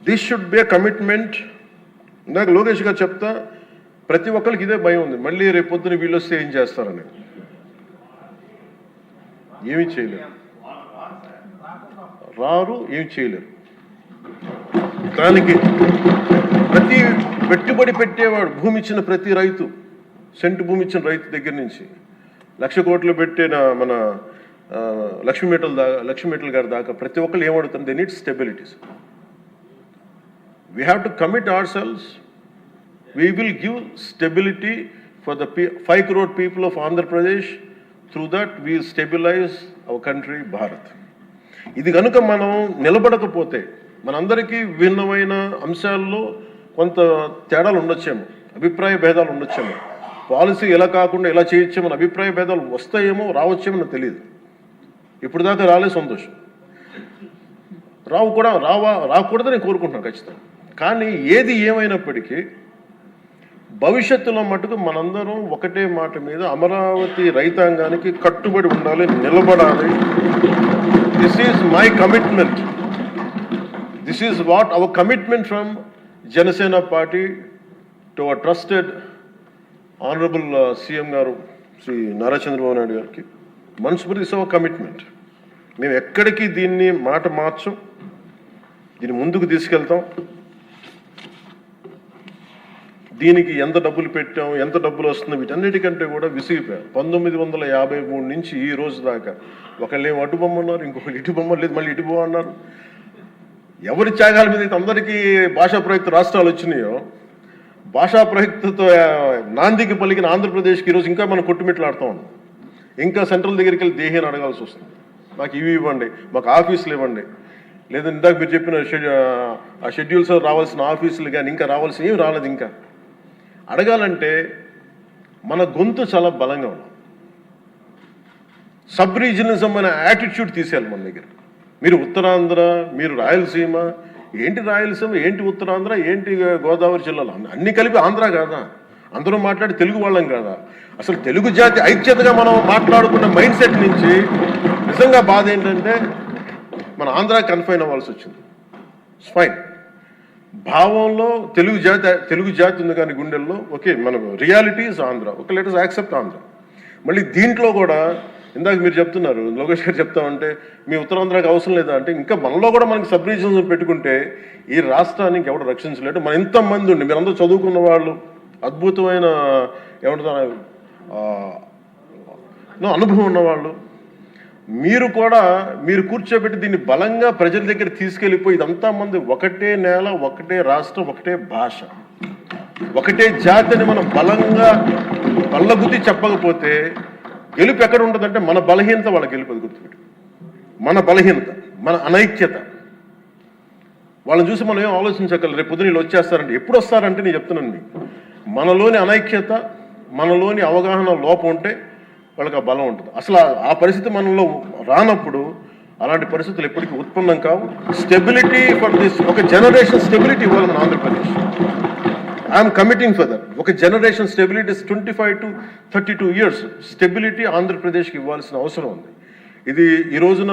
This should be a commitment. ఇందాక లోకేష్ గారు చెప్తా, ప్రతి ఒక్కరికి ఇదే భయం ఉంది, మళ్ళీ రేపు పొద్దున వీళ్ళు వస్తే ఏం చేస్తారని. ఏమీ చేయలేరు, రారు, ఏమి చేయలేరు. దానికి ప్రతి పెట్టుబడి పెట్టేవాడు, భూమి ఇచ్చిన ప్రతి రైతు, సెంటు భూమి ఇచ్చిన రైతు దగ్గర నుంచి 1,00,000 కోట్లు పెట్టిన మన లక్ష్మీ గారి దాకా ప్రతి ఒక్కళ్ళు ఏమడుతుంది, they need stabilities. We have to commit our selves. We will give stability for the 5 crore people of Andhra Pradesh. Through that we will stabilize our country, Bharat. ఇది కనుక మనం నిలబడకపోతే మనందరికీ భిన్నమైన అంశాల్లో కొంత తేడాలు ఉండొచ్చేమో, అభిప్రాయ భేదాలు ఉండొచ్చేమో, పాలసీ ఎలా కాకుండా ఎలా చేయొచ్చేమో అభిప్రాయ భేదాలు వస్తాయేమో, రావచ్చేమో నాకు తెలియదు. ఇప్పుడు దాకా రాలే, సంతోషం. రాకూడదని నేను కోరుకుంటున్నాను ఖచ్చితంగా. కానీ ఏది ఏమైనప్పటికీ భవిష్యత్తులో మటుకు మనందరం ఒకటే మాట మీద అమరావతి రైతాంగానికి కట్టుబడి ఉండాలి, నిలబడాలి. This is my commitment. This is what our commitment from Janasena party to our trusted honourable CM గారు శ్రీ నారా చంద్రబాబు నాయుడు గారికి. మనస్ఫూర్తి ఇస్ అవర్ కమిట్మెంట్. మేము ఎక్కడికి దీన్ని మాట మార్చం, దీన్ని ముందుకు తీసుకెళ్తాం. దీనికి ఎంత డబ్బులు పెట్టాం, ఎంత డబ్బులు వస్తుంది, వీటన్నిటికంటే కూడా విసిగిపోయాం. 1953 నుంచి ఈ రోజు దాకా ఒకళ్ళేమో అటు బొమ్మ ఉన్నారు, ఇంకొకరు ఇటు బొమ్మ లేదు, మళ్ళీ ఇటు బొమ్మ అన్నారు. ఎవరి త్యాగాల మీద అయితే అందరికీ భాషా ప్రయుక్త రాష్ట్రాలు వచ్చినాయో, భాషా ప్రయుక్తతో నాందికి పలికిన ఆంధ్రప్రదేశ్కి ఈరోజు ఇంకా మనం కొట్టుమిట్లాడుతూ ఉన్నాం. ఇంకా సెంట్రల్ దగ్గరికి వెళ్ళి దేహాన్ని అడగాల్సి వస్తుంది. మాకు ఇవి ఇవ్వండి, మాకు ఆఫీసులు ఇవ్వండి, లేదా ఇందాక మీరు చెప్పిన ఆ షెడ్యూల్స్ రావాల్సిన ఆఫీసులు కానీ ఇంకా రావాల్సిన ఏమి రాలేదు. ఇంకా అడగాలంటే మన గొంతు చాలా బలంగా ఉన్నాం. సబ్ రీజనలిజం అనే యాటిట్యూడ్ తీసేయాలి మన దగ్గర. మీరు ఉత్తరాంధ్ర, మీరు రాయలసీమ, ఏంటి రాయలసీమ, ఏంటి ఉత్తరాంధ్ర, ఏంటి గోదావరి జిల్లాలో అన్ని కలిపి ఆంధ్ర కాదా? అందరూ మాట్లాడి తెలుగు వాళ్ళం కాదా? అసలు తెలుగు జాతి ఐక్యతగా మనం మాట్లాడుకున్న మైండ్ సెట్ నుంచి నిజంగా బాధ ఏంటంటే మన ఆంధ్ర కన్ఫైన్ అవ్వాల్సి వచ్చింది. ఫైన్, భావంలో తెలుగు జాతి ఉంది కానీ గుండెల్లో ఓకే, మన reality is Andhra. Okay, let us accept Andhra. మళ్ళీ దీంట్లో కూడా ఇందాక మీరు చెప్తున్నారు, లోకేష్ గారు చెప్తామంటే మీ ఉత్తరాంధ్రకి అవసరం లేదా అంటే, ఇంకా మనలో కూడా మనకి సబ్ రీజన్స్ పెట్టుకుంటే ఈ రాష్ట్రానికి ఎవడు రక్షించలేడు. మన ఇంతమంది ఉండి మీరందరూ చదువుకున్న వాళ్ళు, అద్భుతమైన ఏమంటారు అనుభవం ఉన్నవాళ్ళు, మీరు కూడా మీరు కూర్చోబెట్టి దీన్ని బలంగా ప్రజల దగ్గర తీసుకెళ్ళిపోయి ఇదంతా మంది ఒకటే నేల, ఒకటే రాష్ట్రం, ఒకటే భాష, ఒకటే జాతిని మనం బలంగా బల్లగుద్ది చెప్పకపోతే గెలుపు ఎక్కడ ఉంటుందంటే మన బలహీనత వాళ్ళ గెలుపు. అది గుర్తుపెట్టి, మన బలహీనత, మన అనైక్యత. వాళ్ళని చూసి మనం ఏం ఆలోచించగలరు, రేపు పొద్దున వీళ్ళు వచ్చేస్తారంటే. ఎప్పుడు వస్తారంటే నేను చెప్తున్నాను మీకు, మనలోని అనైక్యత, మనలోని అవగాహన లోపం ఉంటే వాళ్ళకి ఆ బలం ఉంటుంది. అసలు ఆ పరిస్థితి మనలో రానప్పుడు అలాంటి పరిస్థితులు ఎప్పటికీ ఉత్పన్నం కావు. స్టెబిలిటీ ఫర్ దిస్, ఒక జనరేషన్ స్టెబిలిటీ ఇవ్వాలి మన Andhra Pradesh. I'm committing for that. ఒక generation stability 25 to 32 years stability ఆంధ్రప్రదేశ్కి ఇవ్వాల్సిన అవసరం ఉంది. ఇది ఈ రోజున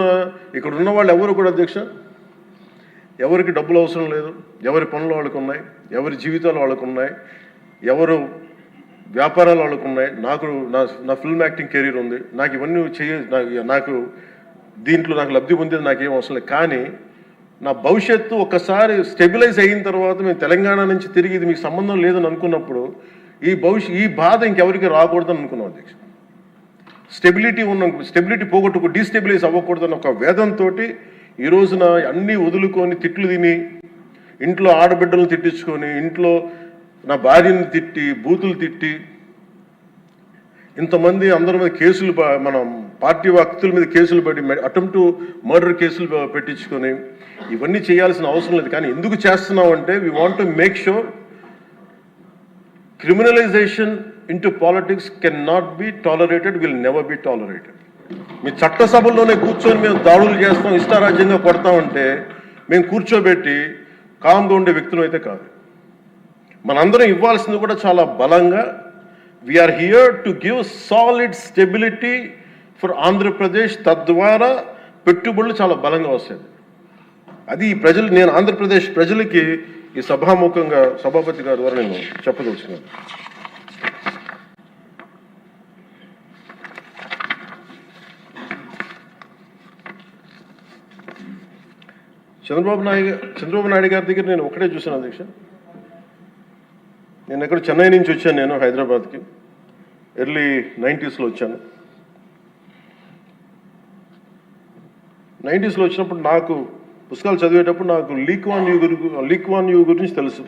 ఇక్కడ ఉన్న వాళ్ళు ఎవరు కూడా అధ్యక్ష, ఎవరికి డబ్బులు అవసరం లేదు, ఎవరి పనులు వాళ్ళకు ఉన్నాయి, ఎవరి జీవితాలు వాళ్ళకు ఉన్నాయి, ఎవరు వ్యాపారాలు వాళ్ళకు ఉన్నాయి. నా ఫిల్మ్ యాక్టింగ్ కెరీర్ ఉంది, నాకు ఇవన్నీ నాకు దీంట్లో నాకు లబ్ధి పొందేది నాకేం అవసరం లేదు. కానీ నా భవిష్యత్తు ఒక్కసారి స్టెబిలైజ్ అయిన తర్వాత మేము తెలంగాణ నుంచి తిరిగి ఇది మీకు సంబంధం లేదని అనుకున్నప్పుడు ఈ బాధ ఇంకెవరికి రాకూడదని అనుకున్నాం అధ్యక్ష. స్టెబిలిటీ పోగొట్టుకు డీస్టెబిలైజ్ అవ్వకూడదని ఒక వేదంతో ఈ రోజున అన్నీ వదులుకొని తిట్లు తిని, ఇంట్లో ఆడబిడ్డలను తిట్టించుకొని, ఇంట్లో నా భార్యని తిట్టి, బూతులు తిట్టి, ఇంతమంది అందరి మీద కేసులు, మన పార్టీ వ్యక్తుల మీద కేసులు పడి, అటెంప్ట్ టు మర్డర్ కేసులు పెట్టించుకొని, ఇవన్నీ చేయాల్సిన అవసరం లేదు. కానీ ఎందుకు చేస్తున్నాం అంటే we want to make sure criminalization into politics can not be tolerated, will never be tolerated. మీ చట్టసభల్లోనే కూర్చొని మేము దాడులు చేస్తాం, ఇష్టారాజ్యంగా కొడతామంటే మేము కూర్చోబెట్టి కామ్గా ఉండే వ్యక్తులు అయితే కాదు. మనందరం ఇవ్వాల్సింది కూడా చాలా బలంగా, we are here to give solid stability for Andhra Pradesh. తద్వారా పెట్టుబడులు చాలా బలంగా వస్తాయి. అది ప్రజలు, నేను ఆంధ్రప్రదేశ్ ప్రజలకి ఈ సభాముఖంగా సభాపతి గారి ద్వారా నేను చెప్పదలుచుకున్నాను. చంద్రబాబు నాయుడు గారి దగ్గర నేను ఒకటే చూశాను అధ్యక్ష. నేను ఎక్కడ చెన్నై నుంచి వచ్చాను, నేను హైదరాబాద్కి ఎర్లీ 90s వచ్చాను. 90s వచ్చినప్పుడు నాకు పుస్తకాలు చదివేటప్పుడు నాకు లీ క్వాన్ యూ గురించి తెలుసు.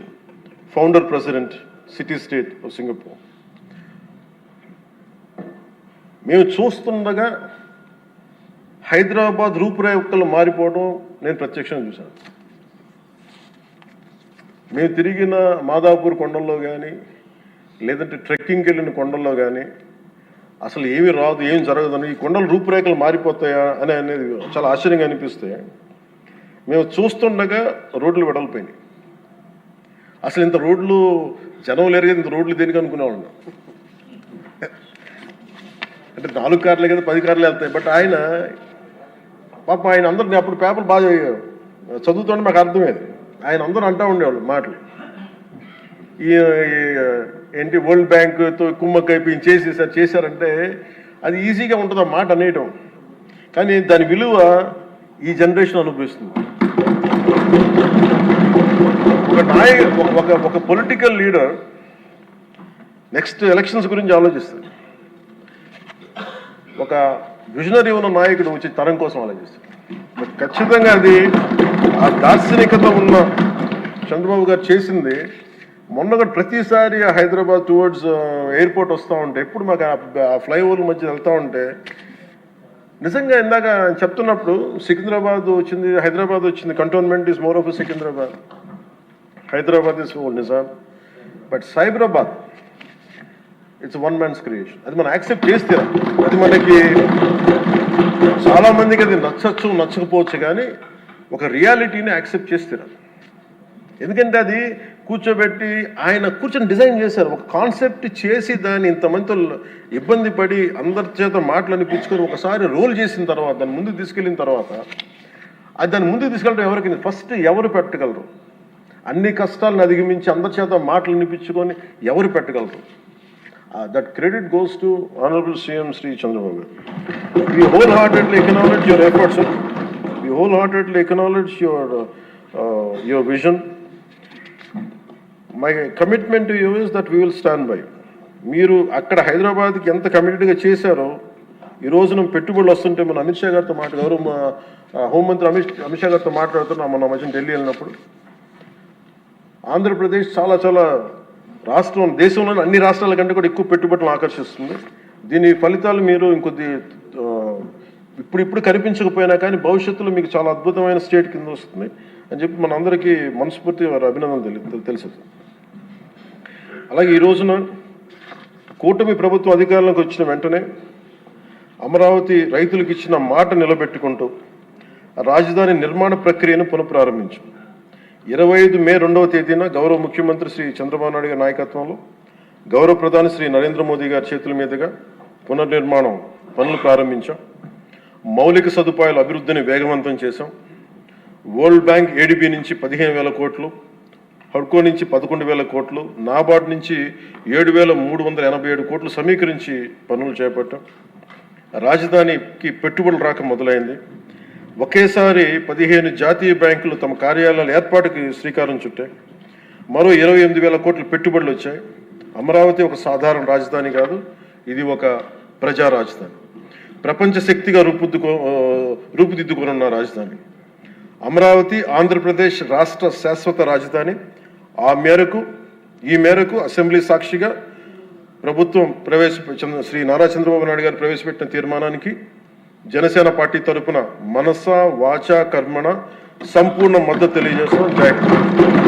Founder president city state of Singapore. మేము చూస్తుండగా హైదరాబాద్ రూపురేఖలు మారిపోవడం నేను ప్రత్యక్షంగా చూశాను. మేము తిరిగిన మాదాపూర్ కొండల్లో కానీ, లేదంటే ట్రెక్కింగ్కి వెళ్ళిన కొండల్లో కానీ అసలు ఏమి రాదు, ఏం జరగదని, ఈ కొండల రూపురేఖలు మారిపోతాయా అనేది చాలా ఆశ్చర్యంగా అనిపిస్తాయి. మేము చూస్తుండగా రోడ్లు వెడల్పోయినాయి. అసలు ఇంత రోడ్లు జనం లేరు కదా, ఇంత రోడ్లు దేనికి అనుకునేవాళ్ళం. అంటే 4 కార్లే కదా, 10 కార్లు వెళ్తాయి. బట్ ఆయన పాప ఆయన అందరినీ అప్పుడు పేపర్ బాగా చదువుతుంటే మాకు అర్థమయ్యేది. ఆయన అందరూ అంటూ ఉండేవాళ్ళు మాటలు, ఈ ఏంటి వరల్డ్ బ్యాంకుతో కుమ్మక్కైపోయి చేశారంటే అది ఈజీగా ఉంటుంది ఆ మాట అనేయటం, కానీ దాని విలువ ఈ జనరేషన్ అనుభవిస్తుంది. ఒక పొలిటికల్ లీడర్ నెక్స్ట్ ఎలక్షన్స్ గురించి ఆలోచిస్తారు. ఒక విజనరీ ఉన్న నాయకుడు వచ్చి తరం కోసం ఆలోచిస్తారు. ఖచ్చితంగా అది ఆ దార్శనికత ఉన్న చంద్రబాబు గారు చేసింది. మొన్న ప్రతిసారి హైదరాబాద్ టువర్డ్స్ ఎయిర్పోర్ట్ వస్తూ ఉంటే, ఎప్పుడు మాకు ఆ ఫ్లైఓవర్ల మధ్య వెళ్తూ ఉంటే నిజంగా ఇందాక చెప్తున్నప్పుడు సికింద్రాబాద్ వచ్చింది, హైదరాబాద్ వచ్చింది. Cantonment is more of Secunderabad, Hyderabad is old Nizam. But Cyberabad it's one man's creation. అది మనం యాక్సెప్ట్ చేస్తే అది మనకి చాలా మందికి అది నచ్చచ్చు నచ్చకపోవచ్చు, కానీ ఒక రియాలిటీని యాక్సెప్ట్ చేస్తారు. ఎందుకంటే అది కూర్చోబెట్టి ఆయన కూర్చొని డిజైన్ చేశారు, ఒక కాన్సెప్ట్ చేసి దాన్ని ఇంతమందితో ఇబ్బంది పడి అందరి చేత మాటలు అనిపించుకొని ఒకసారి రోల్ చేసిన తర్వాత దాన్ని ముందుకు తీసుకెళ్ళిన తర్వాత అది దాన్ని ముందుకు తీసుకెళ్ళడం ఎవరికి ఫస్ట్ ఎవరు పెట్టగలరు? అన్ని కష్టాలను అధిగమించి అందరి చేత మాటలు అనిపించుకొని ఎవరు పెట్టగలరు? That credit goes to Honorable CM Sri Chandrababu. We wholeheartedly acknowledge your efforts, sir. We wholeheartedly acknowledge your vision. My commitment to you is that we will stand by. మీరు అక్కడ హైదరాబాద్కి ఎంత కమిటెడ్గా చేశారో ఈ రోజున పెట్టుబడులు వస్తుంటే మన అమిత్ షా గారితో గౌరవ హోంమంత్రి అమిత్ షా గారితో మాట్లాడుతున్నాం మన మధ్య ఢిల్లీ వెళ్ళినప్పుడు. ఆంధ్రప్రదేశ్ చాలా చాలా రాష్ట్రం, దేశంలోని అన్ని రాష్ట్రాల కంటే కూడా ఎక్కువ పెట్టుబడులను ఆకర్షిస్తుంది. దీని ఫలితాలు మీరు ఇంకొద్ది ఇప్పుడు కనిపించకపోయినా కానీ భవిష్యత్తులో మీకు చాలా అద్భుతమైన స్టేట్ కింద వస్తుంది అని చెప్పి మనందరికీ మనస్ఫూర్తి వారి అభినందనలు తెలుసు. అలాగే ఈ రోజున కూటమి ప్రభుత్వం అధికారంలోకి వచ్చిన వెంటనే అమరావతి రైతులకు ఇచ్చిన మాట నిలబెట్టుకుంటూ రాజధాని నిర్మాణ ప్రక్రియను పునఃప్రారంభించాం. 25 మే 2వ తేదీన గౌరవ ముఖ్యమంత్రి శ్రీ చంద్రబాబు నాయుడు గారి నాయకత్వంలో గౌరవ ప్రధాని శ్రీ నరేంద్ర మోదీ గారి చేతుల మీదుగా పునర్నిర్మాణం పనులు ప్రారంభించాం. మౌలిక సదుపాయాల అభివృద్ధిని వేగవంతం చేశాం. వరల్డ్ బ్యాంక్ ఏడీబీ నుంచి 15,000 కోట్లు, హడ్కో నుంచి 11,000 కోట్లు, నాబార్డ్ నుంచి 7,387 కోట్లు సమీకరించి పనులు చేపట్టాం. రాజధానికి పెట్టుబడులు రాక మొదలైంది. ఒకేసారి 15 జాతీయ బ్యాంకులు తమ కార్యాలయాల ఏర్పాటుకి శ్రీకారం చుట్టాయి. మరో 28,000 కోట్ల పెట్టుబడులు వచ్చాయి. అమరావతి ఒక సాధారణ రాజధాని కాదు, ఇది ఒక ప్రజా రాజధాని, ప్రపంచ శక్తిగా రూపుదిద్దుకున్న రాజధాని. అమరావతి ఆంధ్రప్రదేశ్ రాష్ట్ర శాశ్వత రాజధాని. ఈ మేరకు అసెంబ్లీ సాక్షిగా ప్రభుత్వం శ్రీ నారా చంద్రబాబు నాయుడు గారు ప్రవేశపెట్టిన తీర్మానానికి జనసేన పార్టీ తరఫున మనస వాచ కర్మణ సంపూర్ణ మద్దతు తెలియజేస్తున్నాం. జై హింద్.